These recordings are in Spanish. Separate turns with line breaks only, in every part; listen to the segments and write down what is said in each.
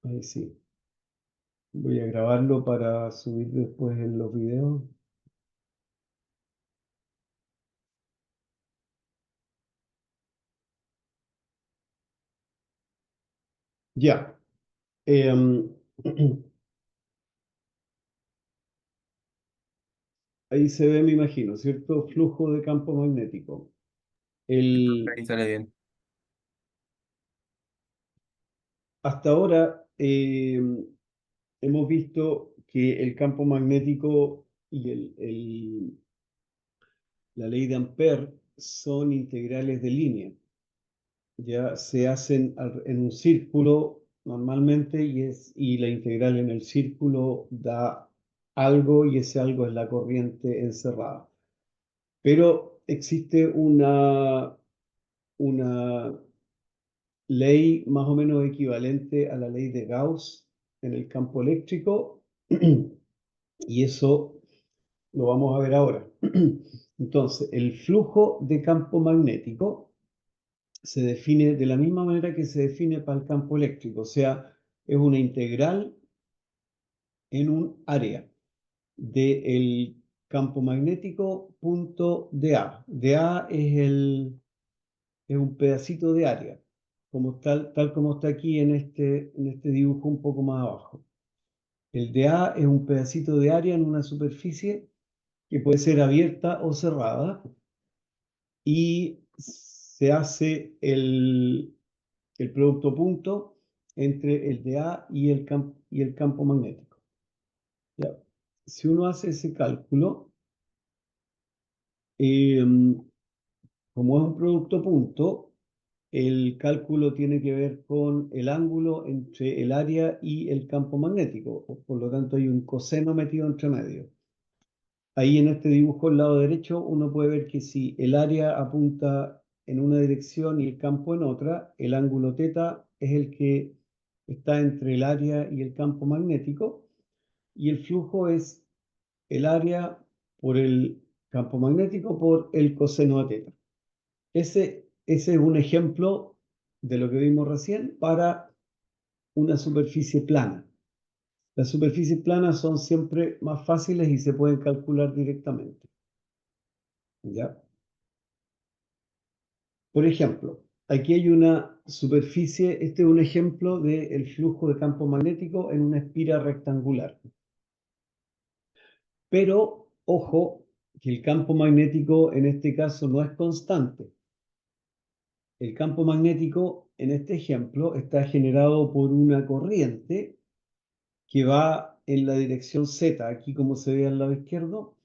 Ahí sí. Voy a grabarlo para subir después en los videos. Ya. Em, ahí se ve, me imagino, ¿cierto? Flujo de campo magnético. El,
Ahí sale bien.
hasta ahora hemos visto que el campo magnético y la ley de Ampère son integrales de línea. Ya se hacen en un círculo normalmente y la integral en el círculo da algo y ese algo es la corriente encerrada. Pero existe una ley más o menos equivalente a la ley de Gauss en el campo eléctrico y eso lo vamos a ver ahora. Entonces, el flujo de campo magnético se define de la misma manera que se define para el campo eléctrico, o sea, es una integral en un área del campo magnético punto dA. dA es un pedacito de área, como tal como está aquí en este dibujo un poco más abajo. El dA es un pedacito de área en una superficie que puede ser abierta o cerrada y se hace el producto punto entre el dA y el campo magnético. ¿Ya? Si uno hace ese cálculo, eh, como es un producto punto, el cálculo tiene que ver con el ángulo entre el área y el campo magnético. Por lo tanto, hay un coseno metido entre medio. Ahí en este dibujo al lado derecho uno puede ver que si el área apunta en una dirección y el campo en otra, el ángulo θ es el que está entre el área y el campo magnético y el flujo es el área por el campo magnético por el coseno de θ. Ese es un ejemplo de lo que vimos recién para una superficie plana. Las superficies planas son siempre más fáciles y se pueden calcular directamente. ¿Ya? Por ejemplo, aquí hay una superficie, este es un ejemplo del flujo de campo magnético en una espira rectangular. Pero, ojo, que el campo magnético en este caso no es constante. El campo magnético en este ejemplo está generado por una corriente que va en la dirección Z, aquí como se ve al lado izquierdo,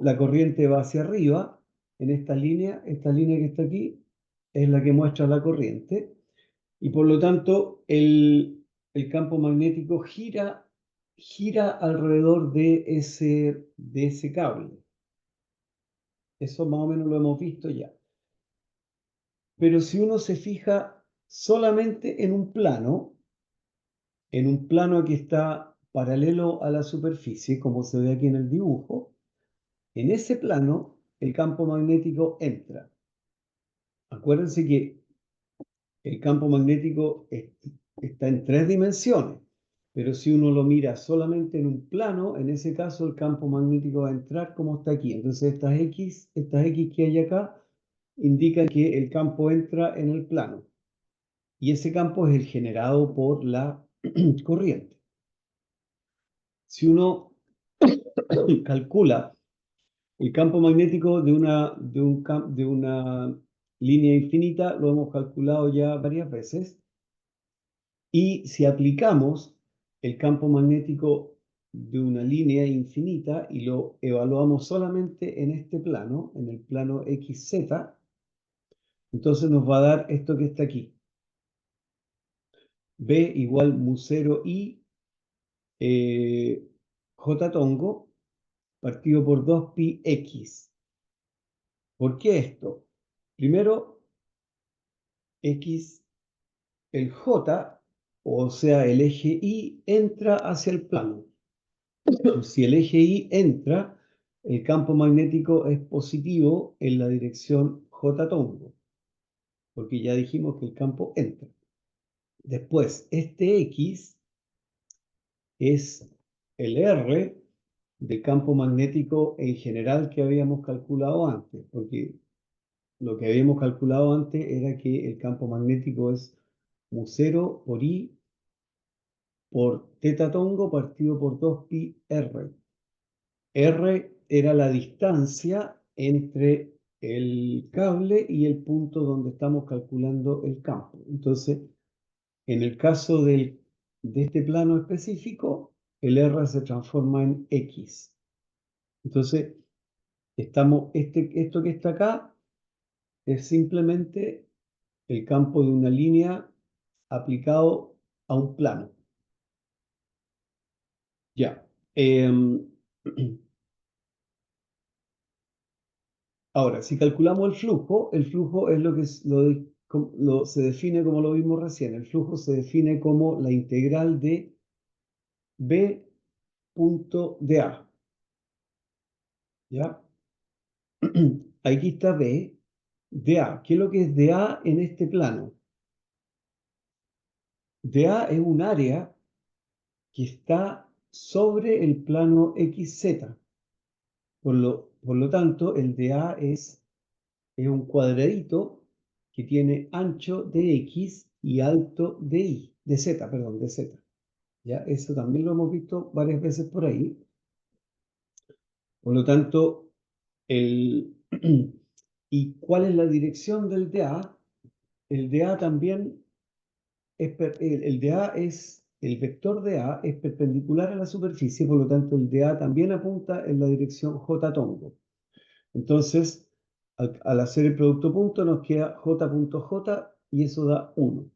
la corriente va hacia arriba en esta línea que está aquí es la que muestra la corriente, y por lo tanto el campo magnético gira alrededor de ese cable. Eso más o menos lo hemos visto ya. Pero si uno se fija solamente en un plano que está paralelo a la superficie, como se ve aquí en el dibujo, en ese plano el campo magnético entra. Acuérdense que el campo magnético está en tres dimensiones, pero si uno lo mira solamente en un plano, en ese caso el campo magnético va a entrar como está aquí. Entonces estas X que hay acá indican que el campo entra en el plano y ese campo es el generado por la corriente. Si uno calcula el campo magnético de una línea infinita, lo hemos calculado ya varias veces, y si aplicamos el campo magnético de una línea infinita y lo evaluamos solamente en este plano, en el plano XZ, entonces nos va a dar esto que está aquí. B igual mu0 i j tongo partido por 2pi x. ¿Por qué esto? Primero, x, el j, o sea, el eje y, entra hacia el plano. Si el eje y entra, el campo magnético es positivo en la dirección j tongo, porque ya dijimos que el campo entra. Después, este X es el R del campo magnético en general que habíamos calculado antes, porque lo que habíamos calculado antes era que el campo magnético es mu0 por I por teta tongo partido por 2pi R. R era la distancia entre el cable y el punto donde estamos calculando el campo. Entonces, en el caso de este plano específico, el R se transforma en X. Entonces, esto que está acá es simplemente el campo de una línea aplicado a un plano. Ya. Ahora, si calculamos el flujo es lo que se define como lo vimos recién. El flujo se define como la integral de B punto de A. ¿Ya? Aquí está B de A. ¿Qué es lo que es de A en este plano? De A es un área que está sobre el plano XZ. Por lo tanto, el de A es un cuadradito que tiene ancho de X y alto de Y, de Z, perdón, de Z. ¿Ya? Eso también lo hemos visto varias veces por ahí. Por lo tanto, ¿y cuál es la dirección del DA? El DA también el DA el vector DA es perpendicular a la superficie, por lo tanto el DA también apunta en la dirección J tongo. Entonces, al hacer el producto punto nos queda J.J y eso da 1.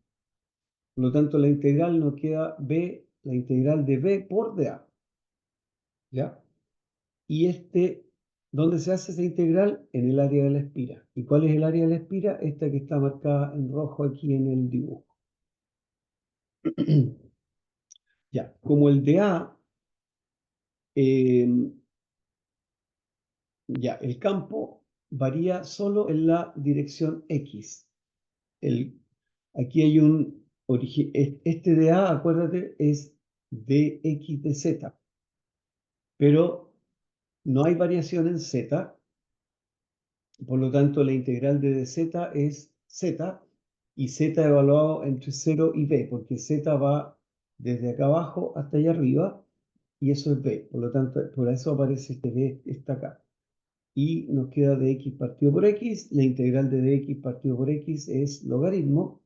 Por lo tanto, la integral nos queda B, la integral de B por DA. ¿Ya? Y ¿dónde se hace esa integral? En el área de la espira. ¿Y cuál es el área de la espira? Esta que está marcada en rojo aquí en el dibujo. Ya, como el de A, eh, ya, el campo varía solo en la dirección X. Aquí hay este de A, acuérdate, es dx de z, pero no hay variación en z. Por lo tanto, la integral de dz es z, y z evaluado entre 0 y b, porque z va desde acá abajo hasta allá arriba, y eso es b. Por lo tanto, por eso aparece este b, está acá. Y nos queda dx partido por x. La integral de dx partido por x es logaritmo.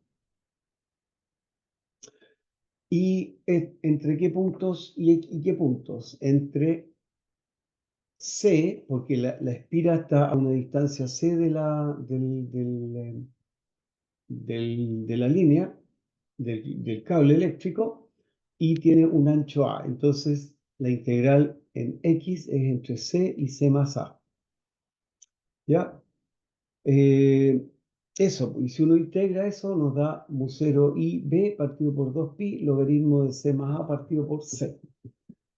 ¿Y entre qué puntos y qué puntos? Entre C, porque la espira está a una distancia C de la línea, del cable eléctrico, y tiene un ancho A. Entonces, la integral en X es entre C y C más A. ¿Ya? Eh, Eso, y si uno integra eso, nos da mu0 i b partido por 2pi, logaritmo de C más A partido por C.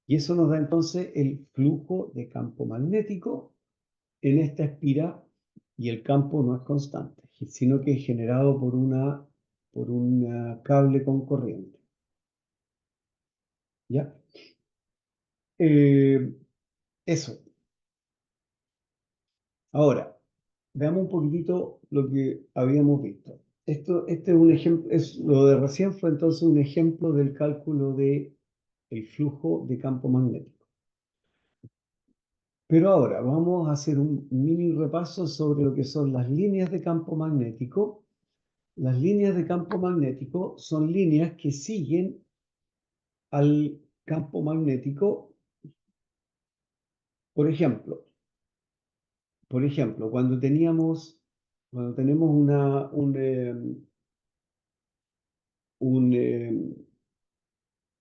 Y eso nos da entonces el flujo de campo magnético en esta espira, y el campo no es constante, sino que es generado por un cable con corriente. ¿Ya? Eh, Eso. Ahora, veamos un poquitito lo que habíamos visto. Este es un ejemplo, lo de recién fue entonces un ejemplo del cálculo del flujo de campo magnético. Pero ahora vamos a hacer un mini repaso sobre lo que son las líneas de campo magnético. Las líneas de campo magnético son líneas que siguen al campo magnético. Por ejemplo, cuando tenemos un,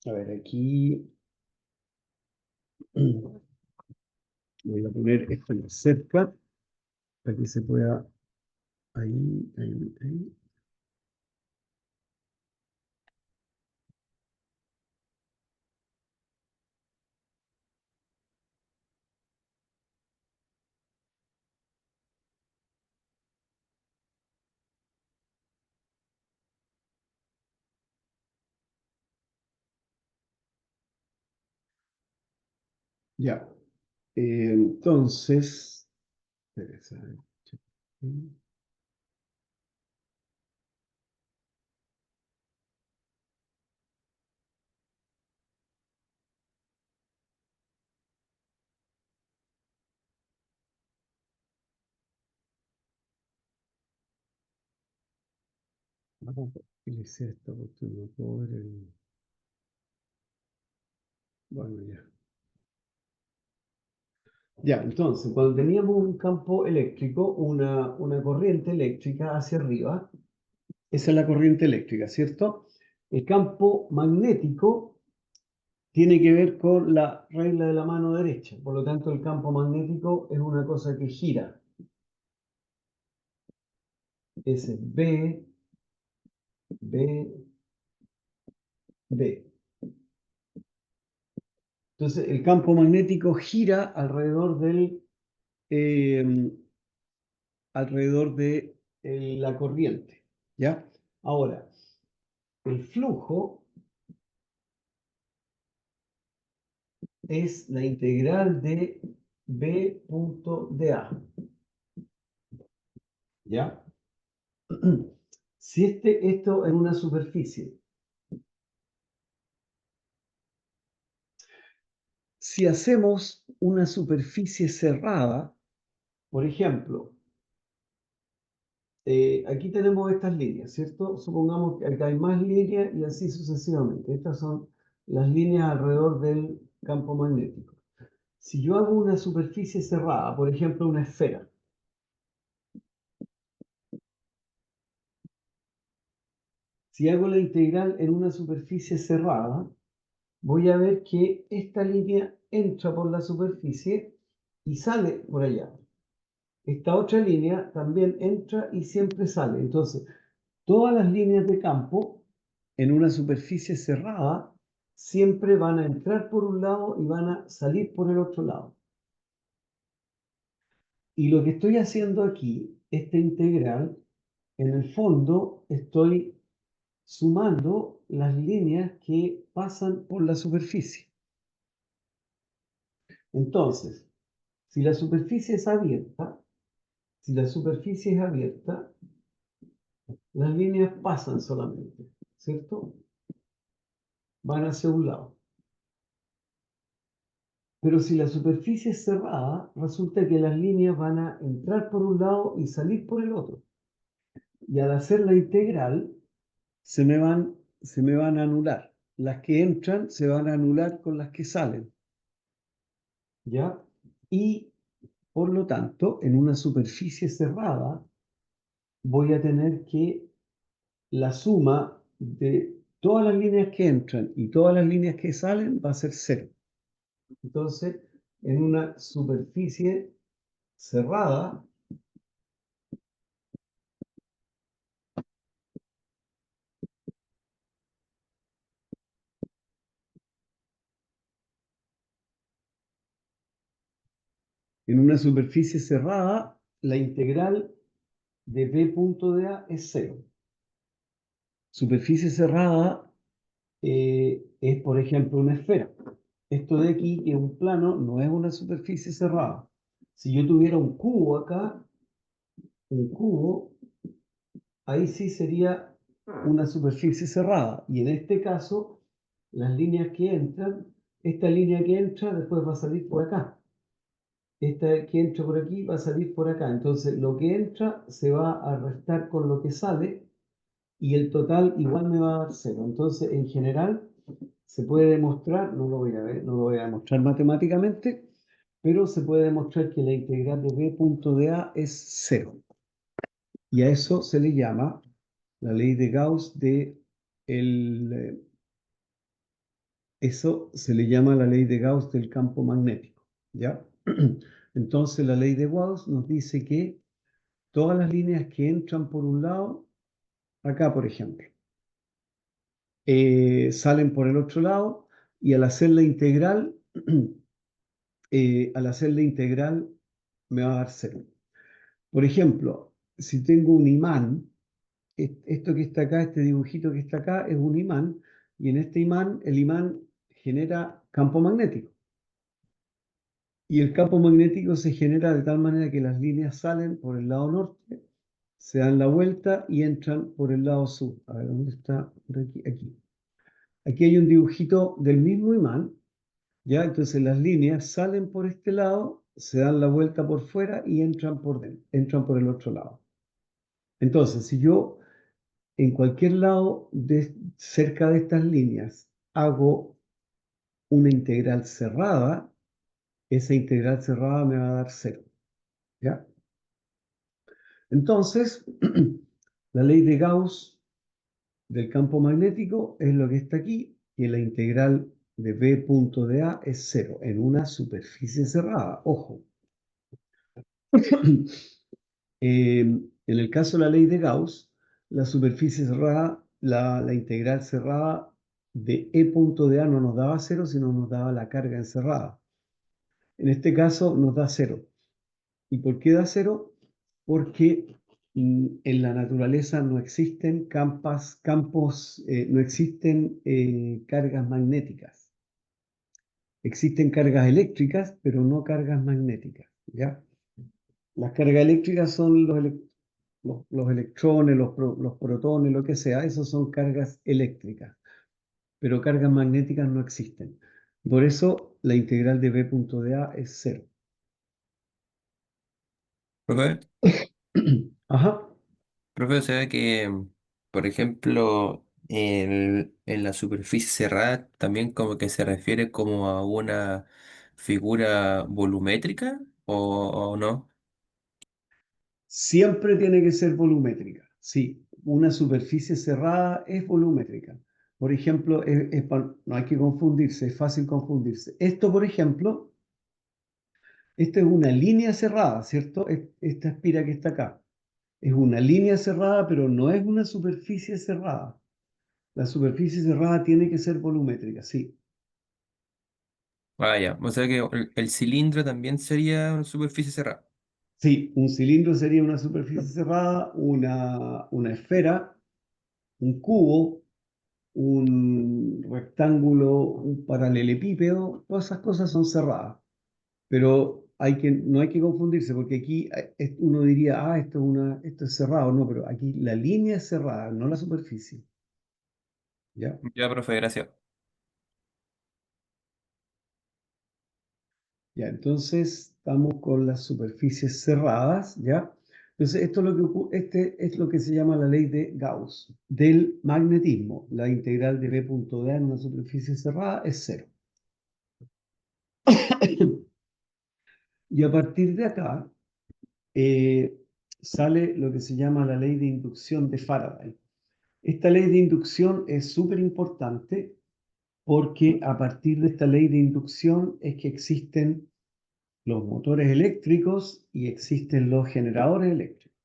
a ver, aquí voy a poner esto más cerca para que se pueda, ahí. Ya. Entonces, espérese, a ver. Vamos a utilizar esto porque no puedo ver el... Bueno, ya. Ya, entonces, cuando teníamos un campo eléctrico, una corriente eléctrica hacia arriba, esa es la corriente eléctrica, ¿cierto? El campo magnético tiene que ver con la regla de la mano derecha, por lo tanto el campo magnético es una cosa que gira. Ese es B, B, B. Entonces el campo magnético gira eh, alrededor de la corriente, ¿ya? Ahora, el flujo es la integral de B punto de A, ¿ya? Si esto es una superficie, si hacemos una superficie cerrada, por ejemplo, aquí tenemos estas líneas, ¿cierto? Supongamos que acá hay más líneas y así sucesivamente. Estas son las líneas alrededor del campo magnético. Si yo hago una superficie cerrada, por ejemplo, una esfera, si hago la integral en una superficie cerrada, voy a ver que esta línea entra por la superficie y sale por allá. Esta otra línea también entra y siempre sale. Entonces, todas las líneas de campo en una superficie cerrada siempre van a entrar por un lado y van a salir por el otro lado. Y lo que estoy haciendo aquí, esta integral, en el fondo estoy sumando las líneas que pasan por la superficie. Entonces, si la superficie es abierta, si la superficie es abierta, las líneas pasan solamente, ¿cierto? Van hacia un lado. Pero si la superficie es cerrada, resulta que las líneas van a entrar por un lado y salir por el otro. Y al hacer la integral, se me van a anular. Las que entran se van a anular con las que salen, ¿ya? Y por lo tanto, en una superficie cerrada, voy a tener que la suma de todas las líneas que entran y todas las líneas que salen va a ser cero. Entonces, en una superficie cerrada, la integral de B punto de A es cero. Superficie cerrada es, por ejemplo, una esfera. Esto de aquí, que es un plano, no es una superficie cerrada. Si yo tuviera un cubo acá, un cubo, ahí sí sería una superficie cerrada. Y en este caso, las líneas que entran, esta línea que entra después va a salir por acá. Esta que entra por aquí va a salir por acá. Entonces, lo que entra se va a restar con lo que sale y el total igual me va a dar cero. Entonces, en general, se puede demostrar, no lo voy a ver, no lo voy a demostrar matemáticamente, pero se puede demostrar que la integral de b punto de a es cero. Y a eso se le llama la ley de Gauss eso se le llama la ley de Gauss del campo magnético, ¿ya? Entonces la ley de Gauss nos dice que todas las líneas que entran por un lado, acá por ejemplo, salen por el otro lado y al hacer la integral me va a dar cero. Por ejemplo, si tengo un imán, esto que está acá, este dibujito que está acá, es un imán, y en este imán, el imán genera campo magnético. Y el campo magnético se genera de tal manera que las líneas salen por el lado norte, se dan la vuelta y entran por el lado sur. A ver, ¿dónde está? Por aquí, aquí. Aquí hay un dibujito del mismo imán, ¿ya? Entonces las líneas salen por este lado, se dan la vuelta por fuera y entran por dentro, entran por el otro lado. Entonces, si yo en cualquier lado cerca de estas líneas hago una integral cerrada, esa integral cerrada me va a dar cero, ¿ya? Entonces, la ley de Gauss del campo magnético es lo que está aquí, que la integral de B punto de A es cero en una superficie cerrada. Ojo. En el caso de la ley de Gauss, la superficie cerrada, la integral cerrada de E punto de A no nos daba cero, sino nos daba la carga encerrada. En este caso nos da cero. ¿Y por qué da cero? Porque en la naturaleza no existen no existen cargas magnéticas. Existen cargas eléctricas, pero no cargas magnéticas, ¿ya? Las cargas eléctricas son los electrones, los protones, lo que sea, esos son cargas eléctricas, pero cargas magnéticas no existen. Por eso la integral de B punto de A es cero.
Profe,
Ajá.
profe, o sea que, por ejemplo, en la superficie cerrada también como que se refiere como a una figura volumétrica o no.
Siempre tiene que ser volumétrica. Sí, una superficie cerrada es volumétrica. Por ejemplo, no hay que confundirse, es fácil confundirse. Esto, por ejemplo, esto es una línea cerrada, ¿cierto? Esta espira que está acá. Es una línea cerrada, pero no es una superficie cerrada. La superficie cerrada tiene que ser volumétrica, sí.
Vaya, o sea que el cilindro también sería una superficie cerrada.
Sí, un cilindro sería una superficie cerrada, una esfera, un cubo, un rectángulo, un paralelepípedo, todas esas cosas son cerradas. Pero no hay que confundirse, porque aquí uno diría, esto es cerrado, no, pero aquí la línea es cerrada, no la superficie. ¿Ya?
Ya, profe, gracias.
Ya, entonces estamos con las superficies cerradas, ¿ya? Entonces, esto es lo que este es lo que se llama la ley de Gauss del magnetismo. La integral de B punto D en una superficie cerrada es cero. Y a partir de acá eh, sale lo que se llama la ley de inducción de Faraday. Esta ley de inducción es súper importante porque a partir de esta ley de inducción es que existen los motores eléctricos y existen los generadores eléctricos.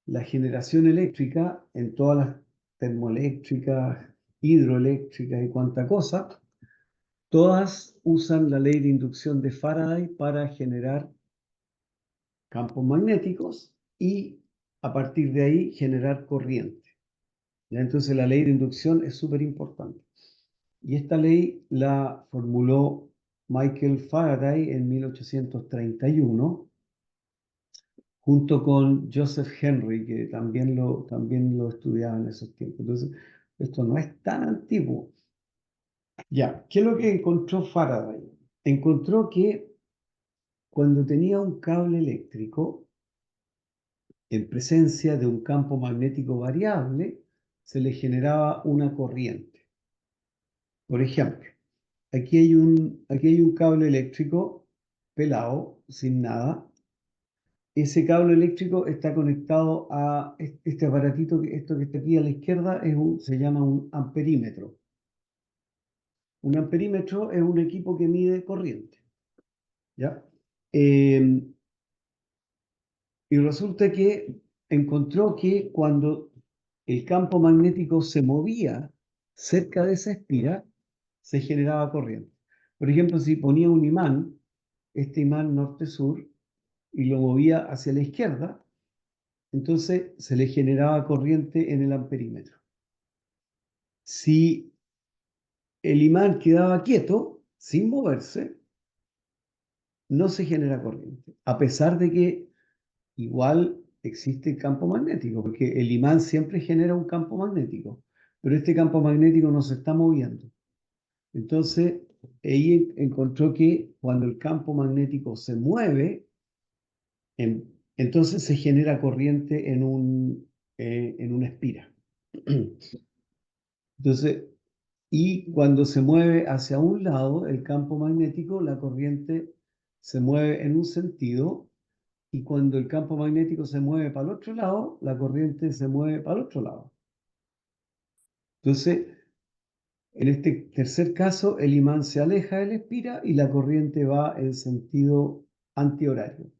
La generación eléctrica en todas las termoeléctricas, hidroeléctricas y cuanta cosa, todas usan la ley de inducción de Faraday para generar campos magnéticos y a partir de ahí generar corriente. ¿Ya? Entonces la ley de inducción es súper importante. Y esta ley la formuló Michael Faraday en 1831 junto con Joseph Henry, que también lo estudiaba en esos tiempos. Entonces, esto no es tan antiguo. Ya, ¿qué es lo que encontró Faraday? Encontró que cuando tenía un cable eléctrico en presencia de un campo magnético variable, se le generaba una corriente. Por ejemplo, aquí hay un cable eléctrico pelado, sin nada. Ese cable eléctrico está conectado a este aparatito, esto que está aquí a la izquierda, se llama un amperímetro. Un amperímetro es un equipo que mide corriente, ¿ya? Eh, y resulta que encontró que cuando el campo magnético se movía cerca de esa espira, se generaba corriente. Por ejemplo, si ponía un imán, este imán norte-sur, y lo movía hacia la izquierda, entonces se le generaba corriente en el amperímetro. Si el imán quedaba quieto, sin moverse, no se genera corriente, a pesar de que igual existe el campo magnético, porque el imán siempre genera un campo magnético, pero este campo magnético no se está moviendo. Entonces, ella encontró que cuando el campo magnético se mueve, entonces se genera corriente en una espira. Entonces, y cuando se mueve hacia un lado el campo magnético, la corriente se mueve en un sentido, y cuando el campo magnético se mueve para el otro lado, la corriente se mueve para el otro lado. Entonces, en este tercer caso, el imán se aleja de la espira y la corriente va en sentido antihorario.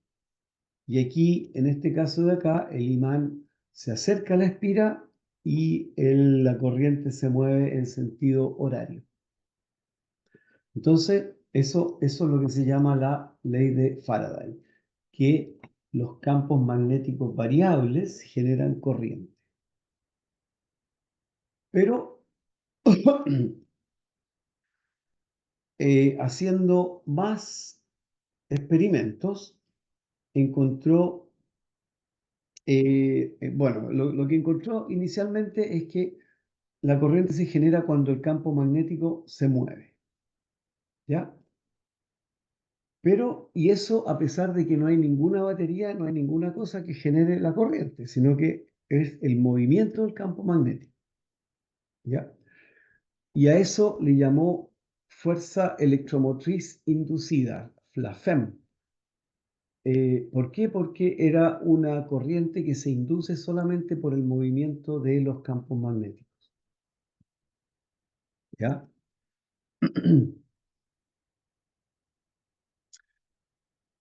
Y aquí, en este caso de acá, el imán se acerca a la espira y la corriente se mueve en sentido horario. Entonces, eso es lo que se llama la ley de Faraday, que los campos magnéticos variables generan corriente. Pero haciendo más experimentos, encontró, bueno, lo que encontró inicialmente es que la corriente se genera cuando el campo magnético se mueve, ¿ya? Pero, y eso a pesar de que no hay ninguna batería, no hay ninguna cosa que genere la corriente, sino que es el movimiento del campo magnético, ¿ya? Y a eso le llamó fuerza electromotriz inducida, la FEM. ¿Por qué? Porque era una corriente que se induce solamente por el movimiento de los campos magnéticos, ¿ya?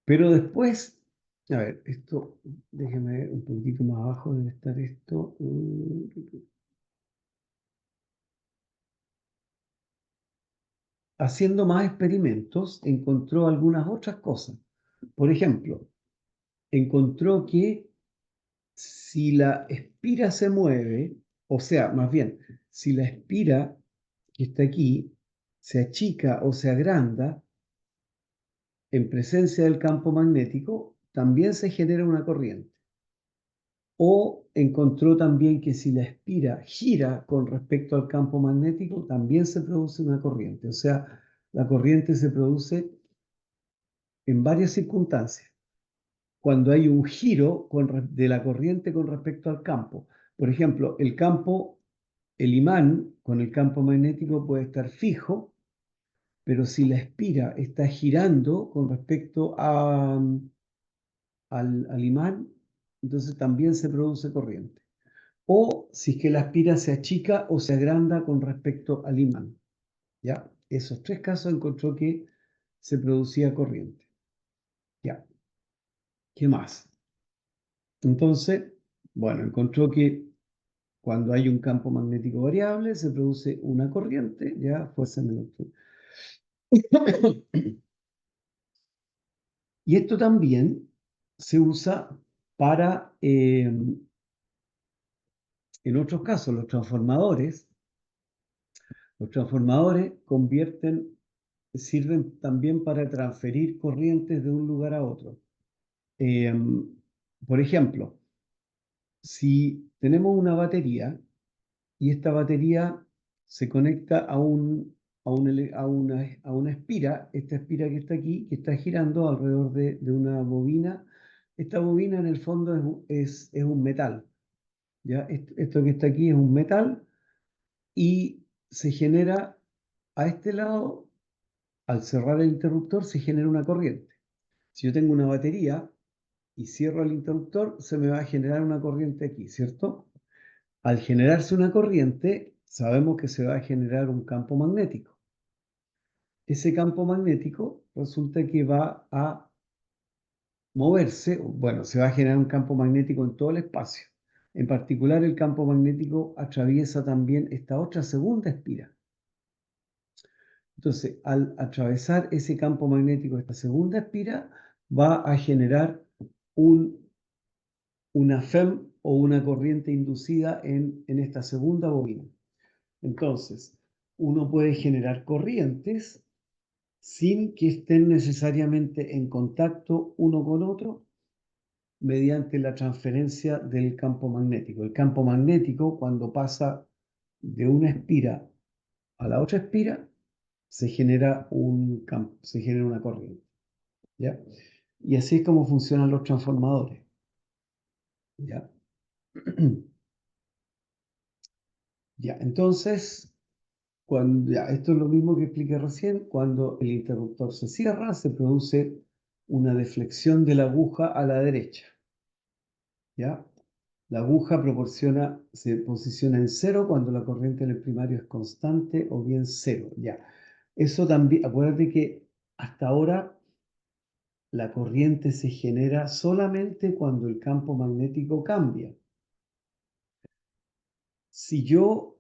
Pero después, a ver, esto, déjeme ver un poquito más abajo, debe estar esto. Haciendo más experimentos, encontró algunas otras cosas. Por ejemplo, encontró que si la espira se mueve, o sea, más bien, si la espira que está aquí se achica o se agranda en presencia del campo magnético, también se genera una corriente. O encontró también que si la espira gira con respecto al campo magnético, también se produce una corriente. O sea, la corriente se produce en varias circunstancias. Cuando hay un giro de la corriente con respecto al campo. Por ejemplo, el imán con el campo magnético puede estar fijo, pero si la espira está girando con respecto al imán, entonces también se produce corriente. O si es que la espira se achica o se agranda con respecto al imán. ¿Ya? Esos tres casos encontró que se producía corriente. ¿Ya? ¿Qué más? Entonces, bueno, encontró que cuando hay un campo magnético variable se produce una corriente, ya fuerza menor. Y esto también se usa para, en otros casos, los transformadores sirven también para transferir corrientes de un lugar a otro. Eh, por ejemplo, si tenemos una batería y esta batería se conecta a una espira, esta espira que está aquí, que está girando alrededor de una bobina. Esta bobina en el fondo es un metal, ¿ya? Esto que está aquí es un metal y se genera a este lado, al cerrar el interruptor, se genera una corriente. Si yo tengo una batería y cierro el interruptor, se me va a generar una corriente aquí, ¿cierto? Al generarse una corriente, sabemos que se va a generar un campo magnético. Ese campo magnético resulta que va a moverse, bueno, se va a generar un campo magnético en todo el espacio. En particular, el campo magnético atraviesa también esta otra segunda espira. Entonces, al atravesar ese campo magnético, esta segunda espira, va a generar una FEM o una corriente inducida en esta segunda bobina. Entonces, uno puede generar corrientes sin que estén necesariamente en contacto uno con otro mediante la transferencia del campo magnético. El campo magnético, cuando pasa de una espira a la otra espira, se genera se genera una corriente. ¿Ya? Y así es como funcionan los transformadores. ¿Ya? Ya, entonces, esto es lo mismo que expliqué recién, cuando el interruptor se cierra, se produce una deflexión de la aguja a la derecha. ¿Ya? La aguja se posiciona en cero cuando la corriente en el primario es constante o bien cero. Ya. Eso también, acuérdate que hasta ahora la corriente se genera solamente cuando el campo magnético cambia. Si yo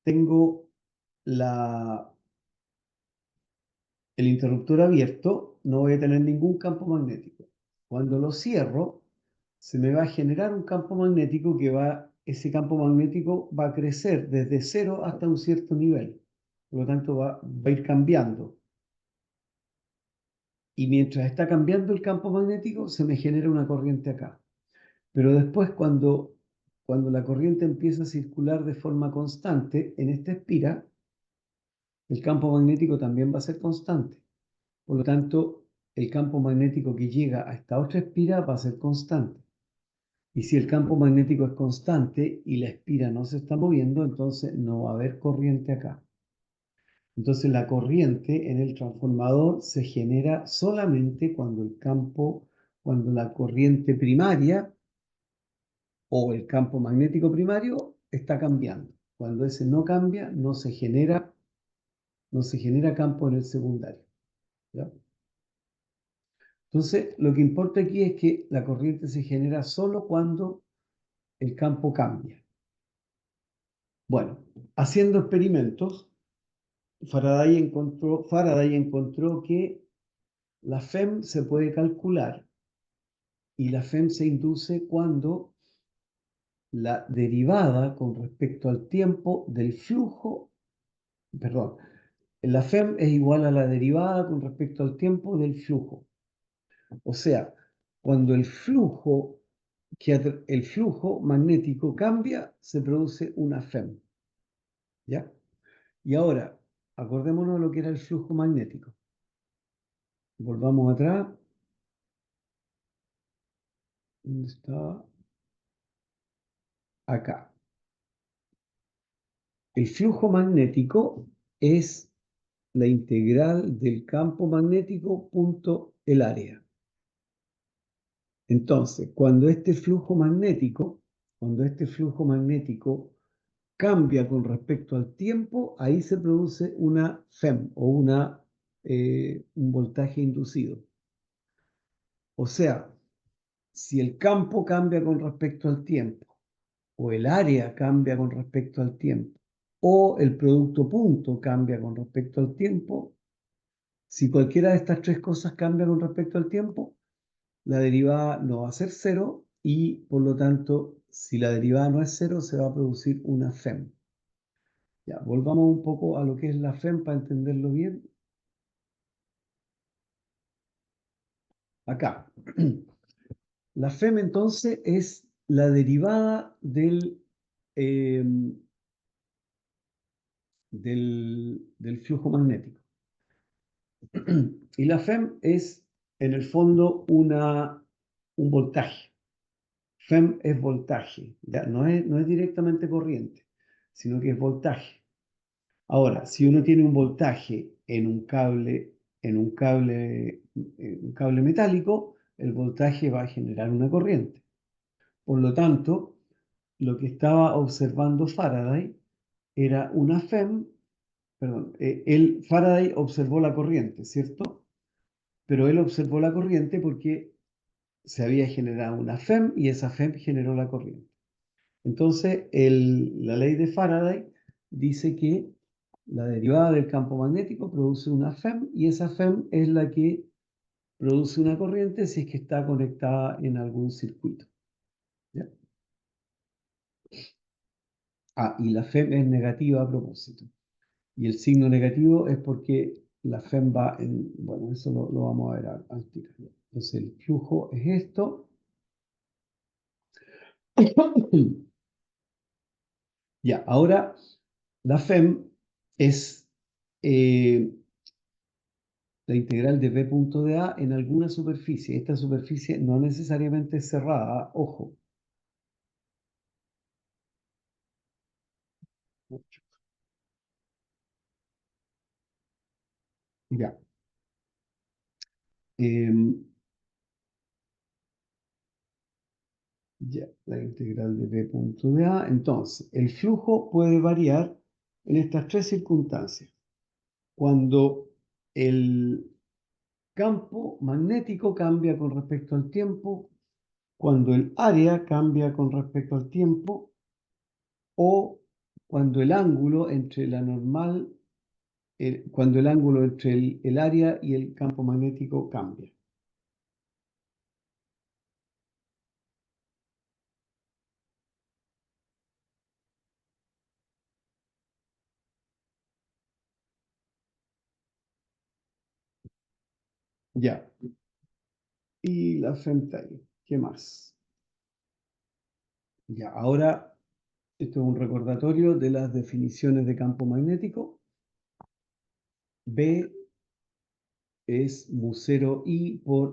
tengo el interruptor abierto, no voy a tener ningún campo magnético. Cuando lo cierro, se me va a generar un campo magnético ese campo magnético va a crecer desde cero hasta un cierto nivel. Por lo tanto, va a ir cambiando. Y mientras está cambiando el campo magnético, se me genera una corriente acá. Pero después, cuando la corriente empieza a circular de forma constante en esta espira, el campo magnético también va a ser constante. Por lo tanto, el campo magnético que llega a esta otra espira va a ser constante. Y si el campo magnético es constante y la espira no se está moviendo, entonces no va a haber corriente acá. Entonces la corriente en el transformador se genera solamente cuando la corriente primaria o el campo magnético primario está cambiando. Cuando ese no cambia, no se genera campo en el secundario. ¿Ya? Entonces, lo que importa aquí es que la corriente se genera solo cuando el campo cambia. Bueno, haciendo experimentos, Faraday encontró que la FEM se puede calcular y la FEM se induce cuando la derivada con respecto al tiempo del flujo, perdón, la FEM es igual a la derivada con respecto al tiempo del flujo. O sea, cuando el flujo magnético cambia, se produce una FEM. ¿Ya? Y ahora, acordémonos de lo que era el flujo magnético. Volvamos atrás. ¿Dónde está? Acá. El flujo magnético es la integral del campo magnético punto el área. Entonces, cuando este flujo magnético cambia con respecto al tiempo, ahí se produce una FEM o un voltaje inducido. O sea, si el campo cambia con respecto al tiempo, o el área cambia con respecto al tiempo, o el producto punto cambia con respecto al tiempo, si cualquiera de estas tres cosas cambia con respecto al tiempo, la derivada no va a ser cero y por lo tanto, si la derivada no es cero, se va a producir una FEM. Ya, volvamos un poco a lo que es la FEM para entenderlo bien. Acá. La FEM entonces es la derivada eh, del flujo magnético. Y la FEM es, en el fondo, un voltaje. FEM es voltaje, ¿ya? No es directamente corriente, sino que es voltaje. Ahora, si uno tiene un voltaje en un cable metálico, el voltaje va a generar una corriente. Por lo tanto, lo que estaba observando Faraday era una FEM, perdón, Faraday observó la corriente, ¿cierto? Pero él observó la corriente porque se había generado una FEM y esa FEM generó la corriente. Entonces, la ley de Faraday dice que la derivada del campo magnético produce una FEM y esa FEM es la que produce una corriente si es que está conectada en algún circuito. ¿Ya? Y la FEM es negativa a propósito. Y el signo negativo es porque la FEM va en, bueno, eso lo vamos a ver al tiro. Entonces el flujo es esto. Ya, ahora la FEM es la integral de B punto de A en alguna superficie. Esta superficie no necesariamente es cerrada, ojo. Ya. em, Ya, la integral de B punto de A. Entonces, el flujo puede variar en estas tres circunstancias. Cuando el campo magnético cambia con respecto al tiempo, cuando el área cambia con respecto al tiempo o cuando el ángulo entre la normal, cuando el ángulo entre el área y el campo magnético cambia. Ya. Y la femtile. ¿Qué más? Ya, ahora esto es un recordatorio de las definiciones de campo magnético. B es mu 0 I por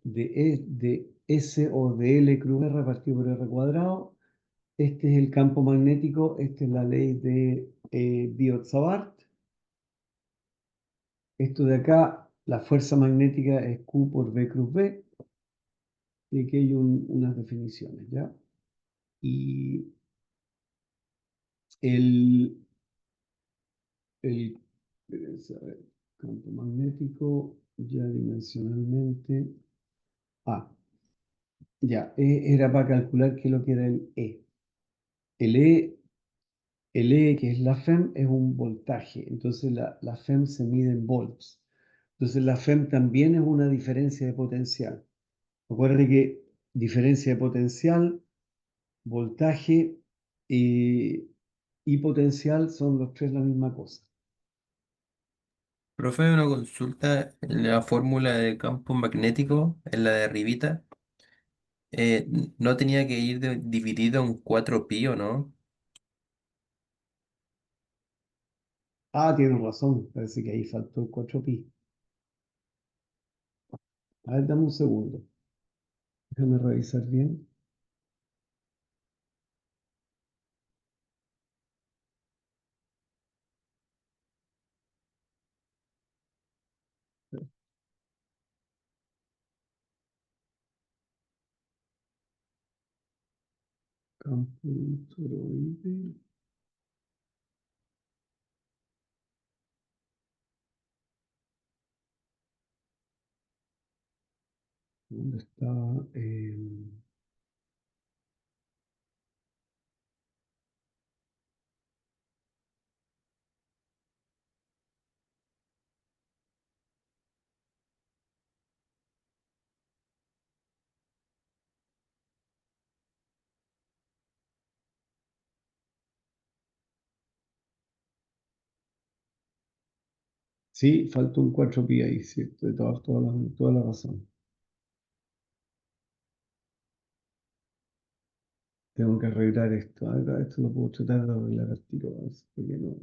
de S o de L cruz R partido por R cuadrado. Este es el campo magnético, esta es la ley de Biot-Savart. Esto de acá, la fuerza magnética es Q por B cruz B. Y aquí hay unas definiciones, ¿ya? Y el, el a ver, campo magnético ya dimensionalmente. Ah, ya, era para calcular qué es lo que era el E. El E, el E, que es la FEM, es un voltaje. Entonces la FEM se mide en volts. Entonces la FEM también es una diferencia de potencial. Acuérdate que diferencia de potencial, voltaje y potencial son los tres la misma cosa.
Profe, una consulta, en la fórmula de campo magnético, en la de arribita, ¿no tenía que ir dividido en 4 pi o no?
Ah, tienes razón. Parece que ahí faltó el 4pi. A ver, dame un segundo. Déjame revisar bien. Campo toroide. ¿Dónde está? Sí, faltó un 4pi ahí, cierto, de toda la razón. Tengo que arreglar esto. Ahora esto lo puedo tratar de arreglar al tiro, a ver si- porque no.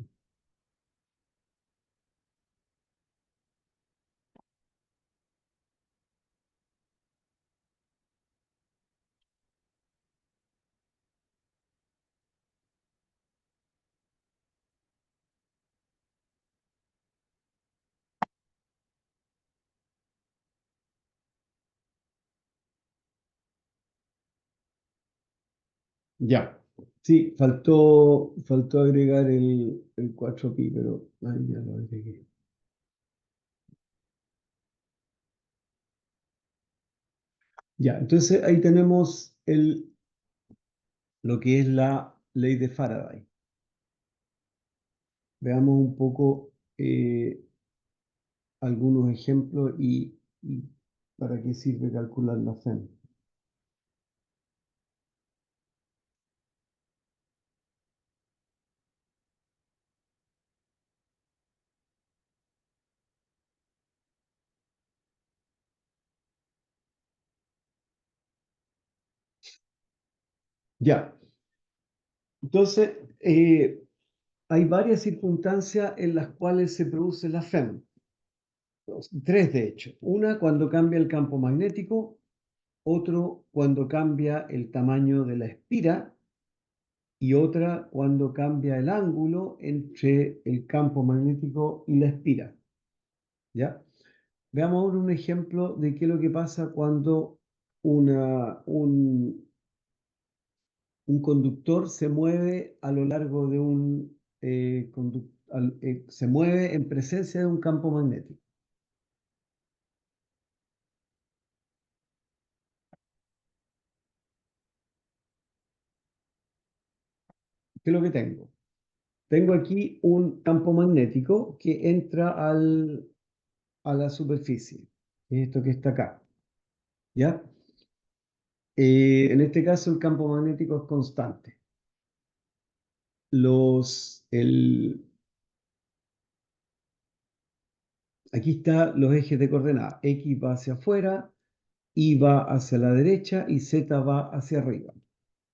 Ya. Sí, faltó agregar el 4pi, pero ahí ya lo agregué. Ya, entonces ahí tenemos lo que es la ley de Faraday. Veamos un poco algunos ejemplos y para qué sirve calcular la FEM. Ya. Entonces, hay varias circunstancias en las cuales se produce la FEM. Tres, de hecho. Una, cuando cambia el campo magnético. Otro, cuando cambia el tamaño de la espira. Y otra, cuando cambia el ángulo entre el campo magnético y la espira. ¿Ya? Veamos ahora un ejemplo de qué es lo que pasa cuando un conductor se mueve a lo largo de se mueve en presencia de un campo magnético. ¿Qué es lo que tengo? Tengo aquí un campo magnético que entra a la superficie. Esto que está acá. ¿Ya? En este caso el campo magnético es constante. Los, el, Aquí están los ejes de coordenadas. X va hacia afuera, Y va hacia la derecha y Z va hacia arriba.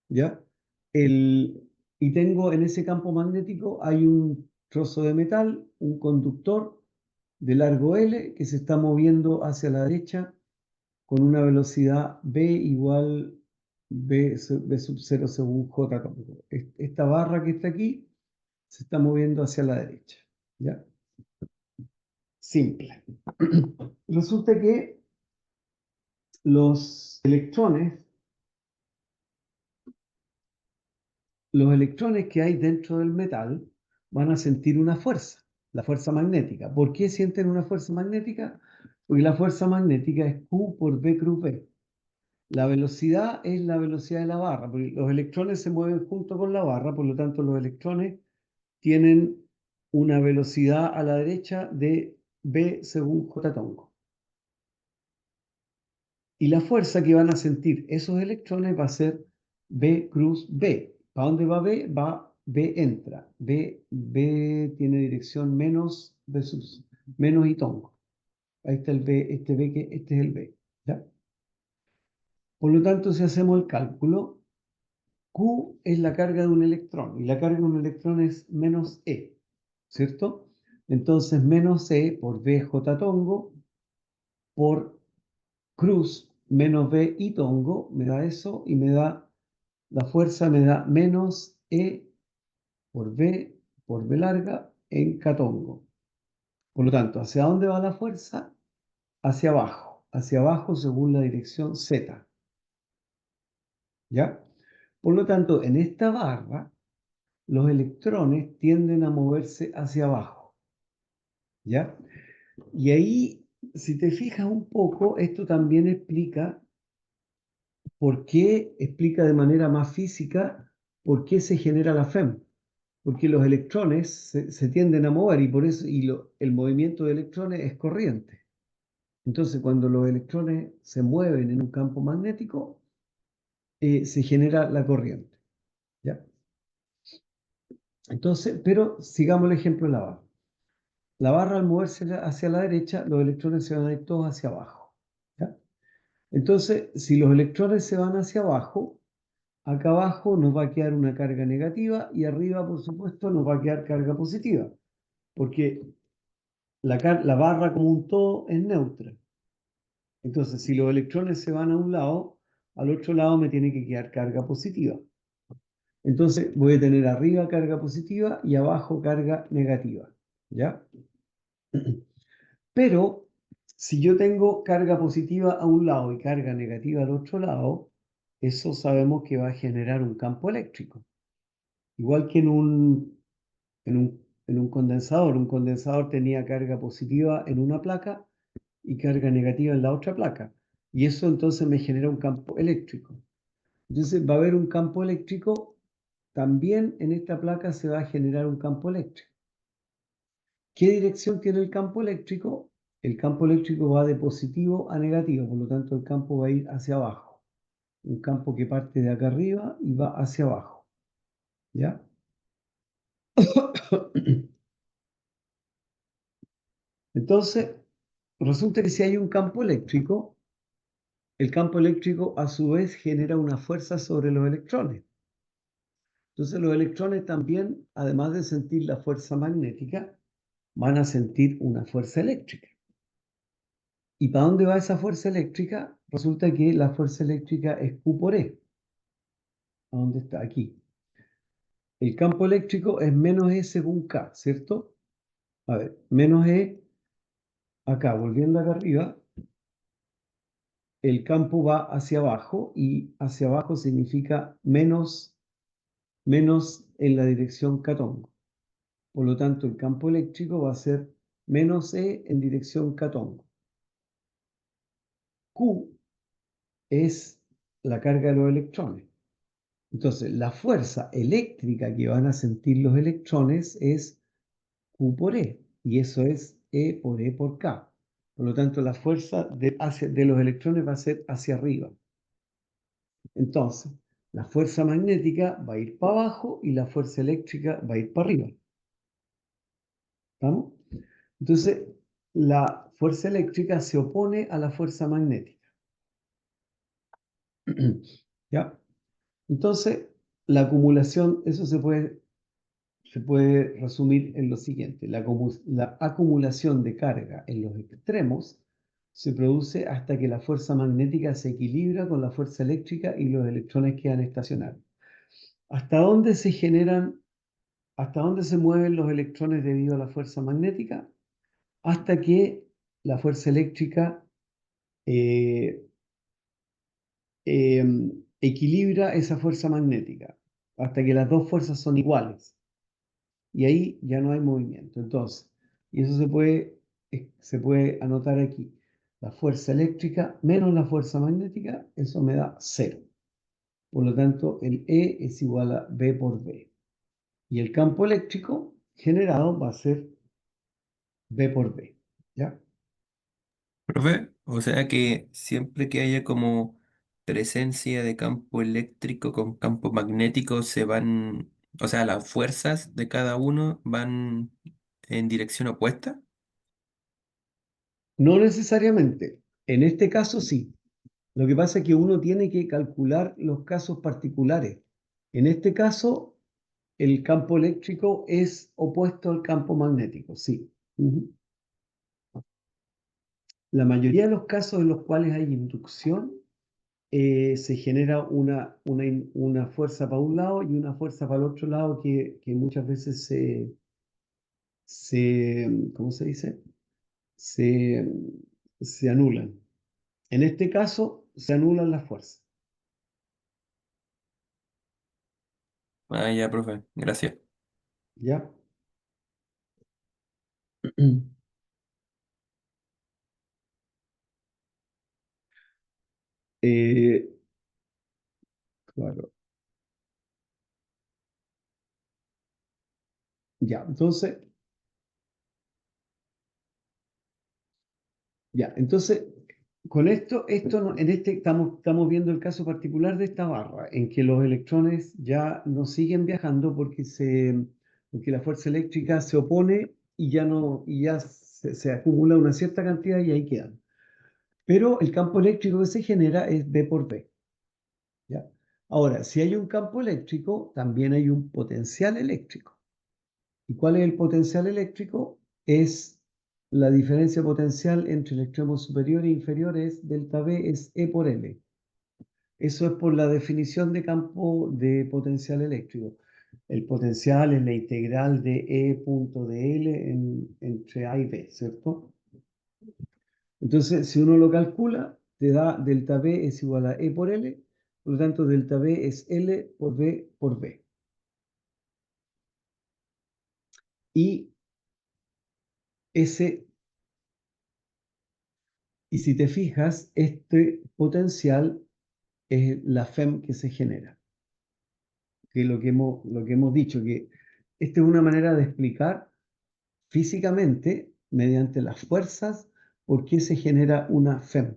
¿Ya? Y tengo en ese campo magnético hay un trozo de metal, un conductor de largo L que se está moviendo hacia la derecha con una velocidad V igual B sub 0 según J. Esta barra que está aquí se está moviendo hacia la derecha. ¿Ya? Simple. Resulta que los electrones los electrones que hay dentro del metal van a sentir una fuerza, la fuerza magnética. ¿Por qué sienten una fuerza magnética? Porque la fuerza magnética es Q por B cruz B. La velocidad es la velocidad de la barra, porque los electrones se mueven junto con la barra, por lo tanto los electrones tienen una velocidad a la derecha de B según J tongo. Y la fuerza que van a sentir esos electrones va a ser B cruz B. ¿Para dónde va B? B entra. B tiene dirección menos y tongo. Ahí está el B, este es el B. ¿Ya? Por lo tanto, si hacemos el cálculo, Q es la carga de un electrón y la carga de un electrón es menos E, ¿cierto? Entonces, menos E por BJ tongo por cruz menos B y tongo me da eso y la fuerza me da menos E por B larga en catongo. Por lo tanto, ¿hacia dónde va la fuerza? Hacia abajo según la dirección Z. ¿Ya? Por lo tanto, en esta barra, los electrones tienden a moverse hacia abajo. ¿Ya? Y ahí, si te fijas un poco, esto también explica de manera más física por qué se genera la FEM. Porque los electrones se tienden a mover y por eso el movimiento de electrones es corriente. Entonces, cuando los electrones se mueven en un campo magnético, se genera la corriente. ¿Ya? Entonces, pero sigamos el ejemplo de la barra. La barra al moverse hacia la derecha, los electrones se van a ir todos hacia abajo. ¿Ya? Entonces, si los electrones se van hacia abajo, acá abajo nos va a quedar una carga negativa y arriba, por supuesto, nos va a quedar carga positiva. Porque la barra como un todo es neutra. Entonces, si los electrones se van a un lado, al otro lado me tiene que quedar carga positiva. Entonces, voy a tener arriba carga positiva y abajo carga negativa. ¿Ya? Pero, si yo tengo carga positiva a un lado y carga negativa al otro lado, eso sabemos que va a generar un campo eléctrico. Igual que en un condensador. Un condensador tenía carga positiva en una placa y carga negativa en la otra placa. Y eso entonces me genera un campo eléctrico. Entonces va a haber un campo eléctrico, también en esta placa se va a generar un campo eléctrico. ¿Qué dirección tiene el campo eléctrico? El campo eléctrico va de positivo a negativo, por lo tanto el campo va a ir hacia abajo. Un campo que parte de acá arriba y va hacia abajo. ¿Ya? Entonces, resulta que si hay un campo eléctrico, el campo eléctrico a su vez genera una fuerza sobre los electrones. Entonces los electrones también, además de sentir la fuerza magnética, van a sentir una fuerza eléctrica. ¿Y para dónde va esa fuerza eléctrica? Resulta que la fuerza eléctrica es Q por E. ¿A dónde está? Aquí. El campo eléctrico es menos E según K, ¿cierto? A ver, menos E, acá, volviendo acá arriba, el campo va hacia abajo y hacia abajo significa menos, menos en la dirección catón. Por lo tanto, el campo eléctrico va a ser menos E en dirección catón. Q es la carga de los electrones. Entonces, la fuerza eléctrica que van a sentir los electrones es Q por E, y eso es E por E por K. Por lo tanto, la fuerza de los electrones va a ser hacia arriba. Entonces, la fuerza magnética va a ir para abajo y la fuerza eléctrica va a ir para arriba. ¿Estamos? Entonces, la fuerza eléctrica se opone a la fuerza magnética. ¿Ya? Entonces, la acumulación, eso se puede resumir en lo siguiente. La acumulación de carga en los extremos se produce hasta que la fuerza magnética se equilibra con la fuerza eléctrica y los electrones quedan estacionarios. ¿Hasta dónde se generan, hasta dónde se mueven los electrones debido a la fuerza magnética? Hasta que la fuerza eléctrica eh, equilibra esa fuerza magnética, hasta que las dos fuerzas son iguales. Y ahí ya no hay movimiento. Entonces, y eso se puede anotar aquí. La fuerza eléctrica menos la fuerza magnética, eso me da cero. Por lo tanto, el E es igual a B por B. Y el campo eléctrico generado va a ser B por B. ¿Ya?
Profe, o sea que siempre que haya como presencia de campo eléctrico con campo magnético se van, o sea, las fuerzas de cada uno van en dirección opuesta.
No necesariamente. En este caso sí. Lo que pasa es que uno tiene que calcular los casos particulares. En este caso, el campo eléctrico es opuesto al campo magnético, sí. Ujú. La mayoría de los casos en los cuales hay inducción, se genera una fuerza para un lado y una fuerza para el otro lado que muchas veces ¿cómo se dice? Se, se anulan. En este caso, se anulan las fuerzas.
Ah, ya, profe, gracias.
¿Ya? Eh, claro. Ya, entonces, entonces, con esto en este estamos viendo el caso particular de esta barra, en que los electrones ya no siguen viajando porque la fuerza eléctrica se opone y ya no, y ya se acumula una cierta cantidad y ahí quedan. Pero el campo eléctrico que se genera es B por B. ¿Ya? Ahora, si hay un campo eléctrico, también hay un potencial eléctrico. ¿Y cuál es el potencial eléctrico? Es la diferencia potencial entre el extremo superior e inferior, es delta V, es E por L. Eso es por la definición de campo de potencial eléctrico. El potencial es la integral de E punto de L entre A y B, ¿cierto? Entonces, si uno lo calcula, te da delta V es igual a E por L, por lo tanto, delta V es L por V por V. Y ese Y si te fijas, este potencial es la FEM que se genera, que es lo que hemos dicho, que esta es una manera de explicar físicamente, mediante las fuerzas, por qué se genera una FEM.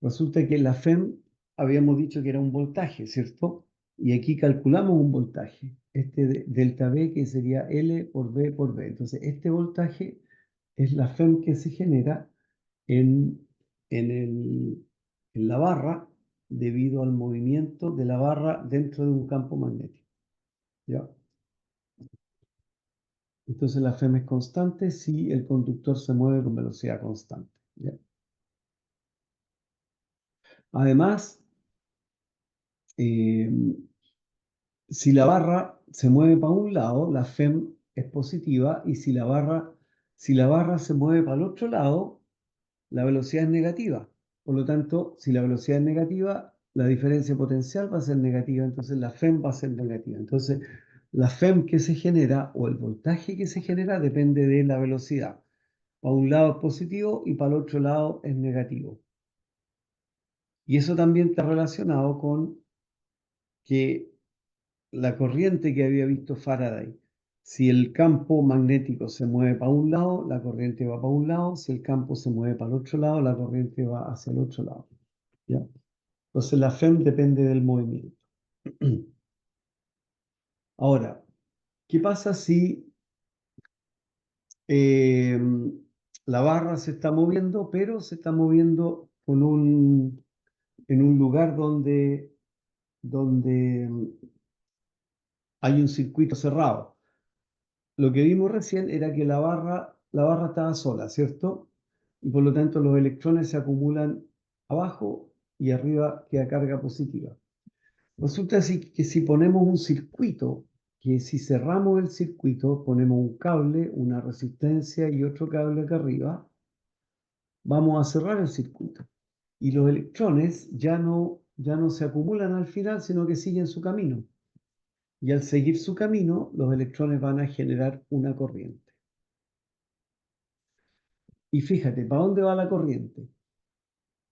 Resulta que la FEM habíamos dicho que era un voltaje, ¿cierto? Y aquí calculamos un voltaje, este delta V que sería L por V por V. Entonces, este voltaje es la FEM que se genera en, en, en la barra debido al movimiento de la barra dentro de un campo magnético. ¿ya? Entonces la FEM es constante si el conductor se mueve con velocidad constante, ¿ya? Además, eh, si la barra se mueve para un lado, la FEM es positiva, y si la barra se mueve para el otro lado, la velocidad es negativa. Por lo tanto, si la velocidad es negativa, la diferencia potencial va a ser negativa, entonces la FEM va a ser negativa. Entonces, la FEM que se genera o el voltaje que se genera depende de la velocidad. Para un lado es positivo y para el otro lado es negativo. Y eso también está relacionado con que la corriente que había visto Faraday, si el campo magnético se mueve para un lado, la corriente va para un lado; si el campo se mueve para el otro lado, la corriente va hacia el otro lado, ¿ya? Entonces la FEM depende del movimiento. Ahora, ¿qué pasa si eh, la barra se está moviendo, pero se está moviendo en un lugar donde hay un circuito cerrado? Lo que vimos recién era que la barra estaba sola, ¿cierto? Y por lo tanto los electrones se acumulan abajo y arriba queda carga positiva. Resulta así que si ponemos un circuito, que si cerramos el circuito, ponemos un cable, una resistencia y otro cable acá arriba, vamos a cerrar el circuito. Y los electrones ya no se acumulan al final, sino que siguen su camino. Y al seguir su camino, los electrones van a generar una corriente. Y fíjate, ¿para dónde va la corriente?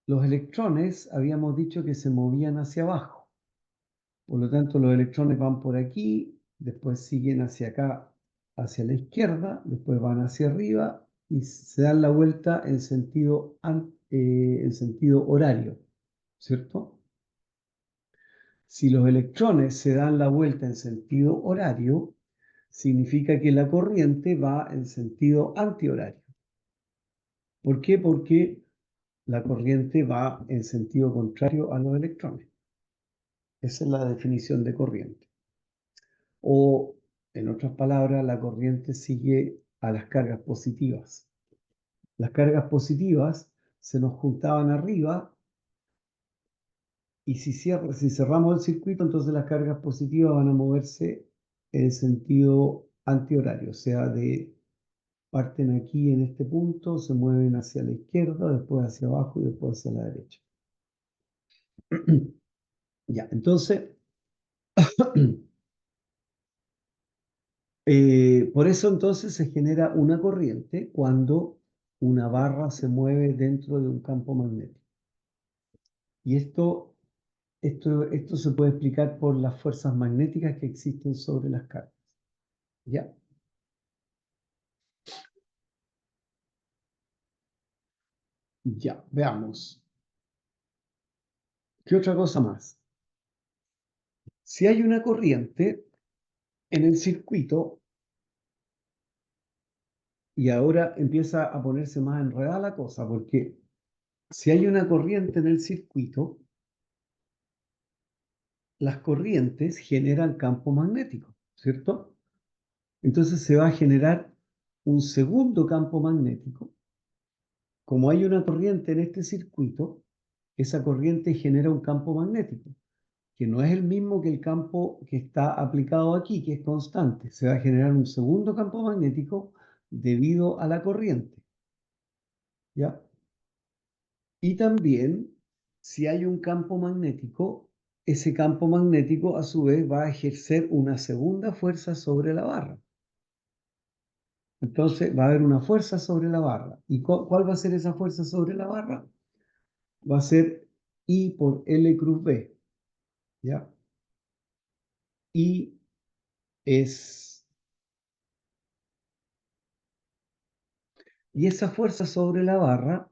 Los electrones habíamos dicho que se movían hacia abajo. Por lo tanto, los electrones van por aquí, después siguen hacia acá, hacia la izquierda, después van hacia arriba y se dan la vuelta en sentido horario, ¿cierto? Si los electrones se dan la vuelta en sentido horario, significa que la corriente va en sentido antihorario. ¿Por qué? Porque la corriente va en sentido contrario a los electrones. Esa es la definición de corriente. O, en otras palabras, la corriente sigue a las cargas positivas. Las cargas positivas se nos juntaban arriba, y si cerramos el circuito, entonces las cargas positivas van a moverse en sentido antihorario, o sea, parten aquí en este punto, se mueven hacia la izquierda, después hacia abajo y después hacia la derecha. Ya, entonces, por eso entonces se genera una corriente cuando una barra se mueve dentro de un campo magnético. Y esto se puede explicar por las fuerzas magnéticas que existen sobre las cargas. ¿Ya? Ya, veamos. ¿Qué otra cosa más? Si hay una corriente en el circuito, y ahora empieza a ponerse más enredada la cosa, porque si hay una corriente en el circuito, las corrientes generan campo magnético, ¿cierto? Entonces se va a generar un segundo campo magnético. Como hay una corriente en este circuito, esa corriente genera un campo magnético, que no es el mismo que el campo que está aplicado aquí, que es constante. Se va a generar un segundo campo magnético debido a la corriente, ¿ya? Y también, si hay un campo magnético, ese campo magnético a su vez va a ejercer una segunda fuerza sobre la barra. Entonces va a haber una fuerza sobre la barra. ¿Y cuál va a ser esa fuerza sobre la barra? Va a ser I por L cruz B, ¿ya? Y es... Y esa fuerza sobre la barra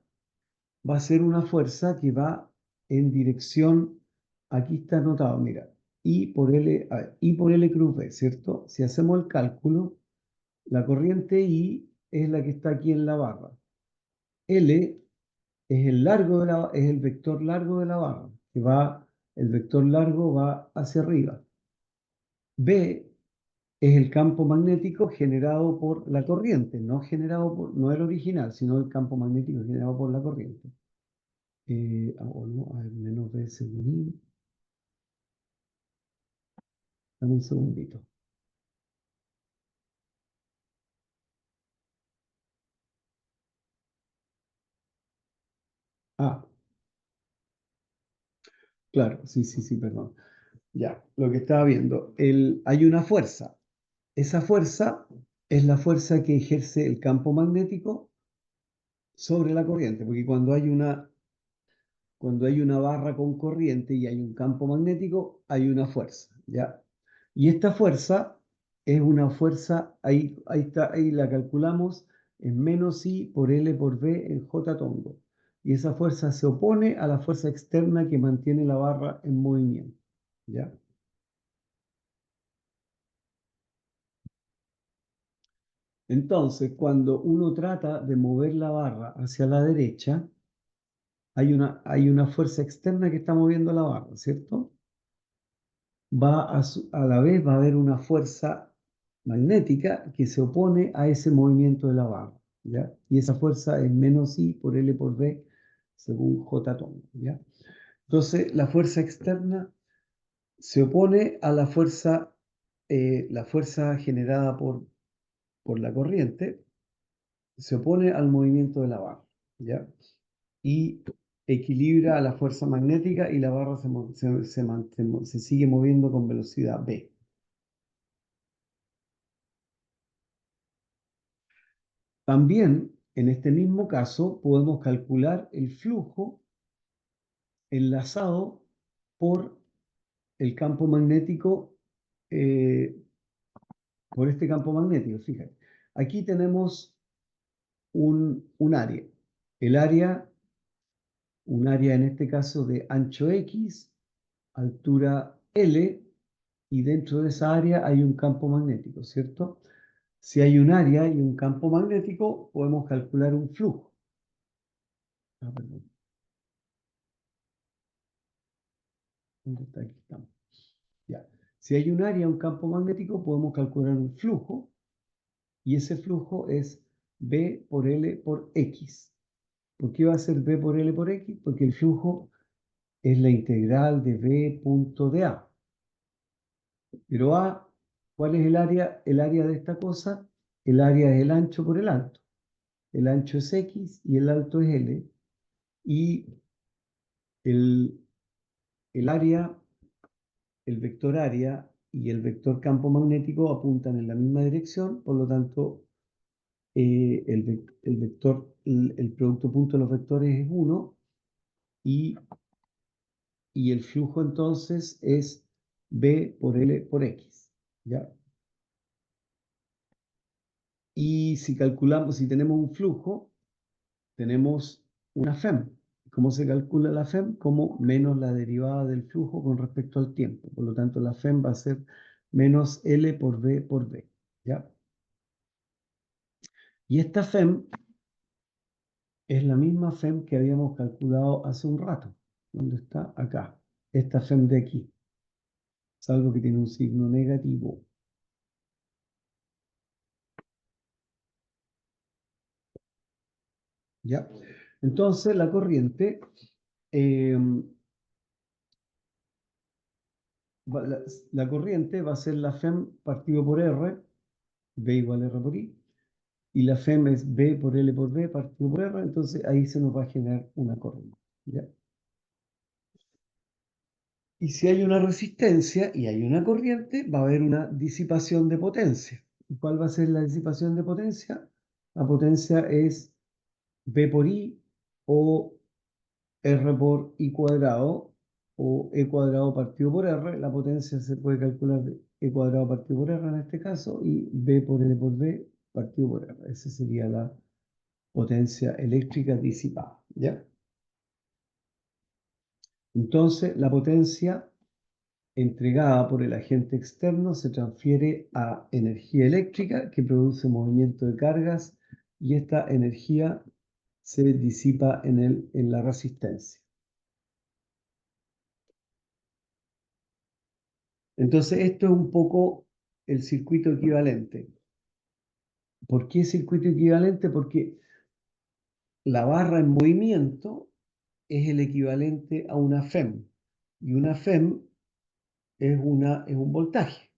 va a ser una fuerza que va en dirección, aquí está anotado, mira, I por L cruz B, ¿cierto? Si hacemos el cálculo, la corriente I es la que está aquí en la barra. L es el vector largo de la barra, el vector largo va hacia arriba. B es el campo magnético generado por la corriente, no el original, sino el campo magnético generado por la corriente. O no, a ver, menos B según I. Dame un segundito. Ah, claro, sí, sí, sí, perdón. Ya, lo que estaba viendo, hay una fuerza. Esa fuerza es la fuerza que ejerce el campo magnético sobre la corriente, porque cuando hay una barra con corriente y hay un campo magnético, hay una fuerza, ¿ya? Y esta fuerza es una fuerza, ahí está, ahí la calculamos en menos I por L por B en J tongo. Y esa fuerza se opone a la fuerza externa que mantiene la barra en movimiento, ¿ya? Entonces, cuando uno trata de mover la barra hacia la derecha, hay una fuerza externa que está moviendo la barra, ¿cierto? A la vez va a haber una fuerza magnética que se opone a ese movimiento de la barra, ¿ya? Y esa fuerza es menos I por L por B según J tongo, ¿ya? Entonces, la fuerza externa se opone a la fuerza generada por la corriente, se opone al movimiento de la barra, ¿ya? Y equilibra a la fuerza magnética y la barra se sigue moviendo con velocidad v. También, en este mismo caso, podemos calcular el flujo enlazado por el campo magnético, eh, por este campo magnético. Fíjate, aquí tenemos un área. El área, un área en este caso de ancho X, altura L, y dentro de esa área hay un campo magnético, ¿cierto? Si hay un área y un campo magnético, podemos calcular un flujo. Ah, perdón. ¿Dónde está? Aquí estamos. Ya. Si hay un área, y un campo magnético, podemos calcular un flujo, y ese flujo es B por L por X. ¿Por qué va a ser B por L por X? Porque el flujo es la integral de B punto de A. Pero A, ¿cuál es el área? El área de esta cosa, el área es el ancho por el alto. El ancho es X y el alto es L. Y el, el área, el vector área y el vector campo magnético apuntan en la misma dirección, por lo tanto, el producto punto de los vectores es 1 y, y el flujo entonces es B por L por X, ¿ya? Y si calculamos, si tenemos un flujo, tenemos una FEM. ¿Cómo se calcula la FEM? Como menos la derivada del flujo con respecto al tiempo. Por lo tanto, la FEM va a ser menos L por B, ¿ya? Y esta FEM es la misma FEM que habíamos calculado hace un rato. ¿Dónde está? Acá. Esta FEM de aquí. Salvo que tiene un signo negativo. ¿Ya? Entonces, la corriente, eh, la, la corriente va a ser la FEM partido por R, B igual a R por I, y la FEM es B por L por B partido por R, entonces ahí se nos va a generar una corriente, ¿ya? Y si hay una resistencia y hay una corriente, va a haber una disipación de potencia. ¿Y cuál va a ser la disipación de potencia? La potencia es B por I o R por I cuadrado o E cuadrado partido por R. La potencia se puede calcular de E cuadrado partido por R en este caso y B por L por B partido por R. Esa sería la potencia eléctrica disipada, ¿ya? Entonces, la potencia entregada por el agente externo se transfiere a energía eléctrica que produce movimiento de cargas y esta energía se disipa en la resistencia. Entonces, esto es un poco el circuito equivalente. ¿Por qué circuito equivalente? Porque la barra en movimiento es el equivalente a una FEM. Y una FEM es un voltaje.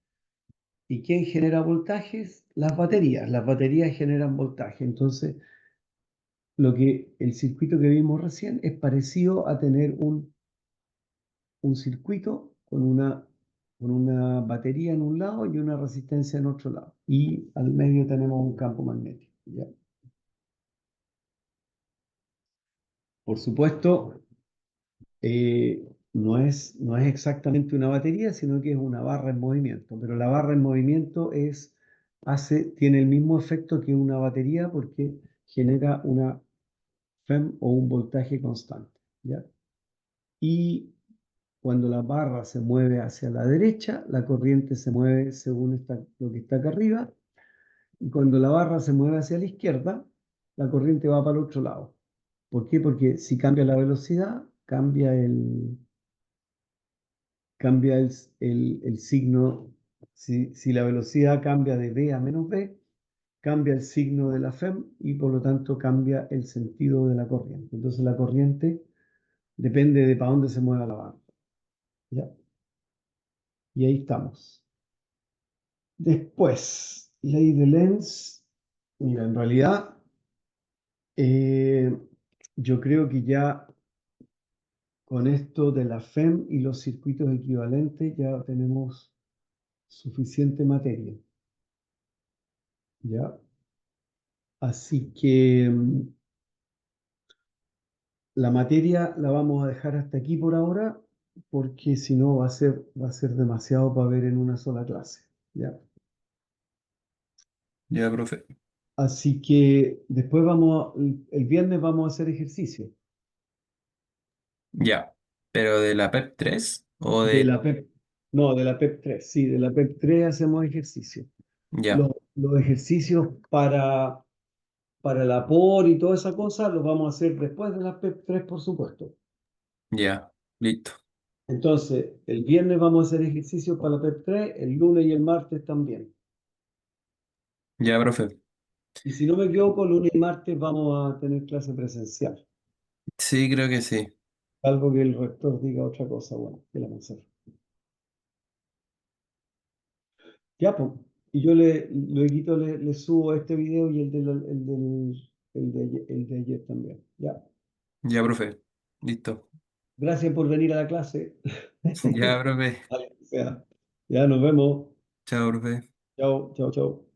¿Y quién genera voltajes? Las baterías. Las baterías generan voltaje. Entonces, el circuito que vimos recién es parecido a tener un circuito con una batería en un lado y una resistencia en otro lado. Y al medio tenemos un campo magnético. ¿Ya? Por supuesto, no es exactamente una batería, sino que es una barra en movimiento. Pero la barra en movimiento tiene el mismo efecto que una batería porque genera una FEM o un voltaje constante. ¿Ya? Y cuando la barra se mueve hacia la derecha, la corriente se mueve según lo que está acá arriba. Y cuando la barra se mueve hacia la izquierda, la corriente va para el otro lado. ¿Por qué? Porque si cambia la velocidad, cambia el signo. Si la velocidad cambia de v a menos v, cambia el signo de la FEM y por lo tanto cambia el sentido de la corriente. Entonces la corriente depende de para dónde se mueva la barra. ¿Ya? Y ahí estamos. Después, ley de Lenz. Mira, en realidad, eh, yo creo que ya con esto de la FEM y los circuitos equivalentes ya tenemos suficiente materia. ¿Ya? Así que la materia la vamos a dejar hasta aquí por ahora, porque si no va a ser demasiado para ver en una sola clase. ¿Ya?
Ya, profe.
Así que después el viernes vamos a hacer ejercicio.
Ya. ¿Pero de la PEP 3 o
De
de...?
la PEP, no, de la PEP 3, sí, de la PEP 3 hacemos ejercicio.
Ya,
Los ejercicios para la POR y toda esa cosa los vamos a hacer después de la PEP 3, por supuesto.
ya. Listo.
Entonces, el viernes vamos a hacer ejercicios para la PEP 3, el lunes y el martes también.
Ya, profe.
Y si no me equivoco, lunes y martes vamos a tener clase presencial,
Sí, creo que sí.
salvo que el rector diga otra cosa, bueno, que la vamos a hacer. Ya, pues. Y yo luego le subo este video y el de ayer también. Ya.
Ya, profe. Listo.
Gracias por venir a la clase.
Ya, profe.
Vale, o sea, ya nos vemos.
Chao, profe.
Chao, chao, chao.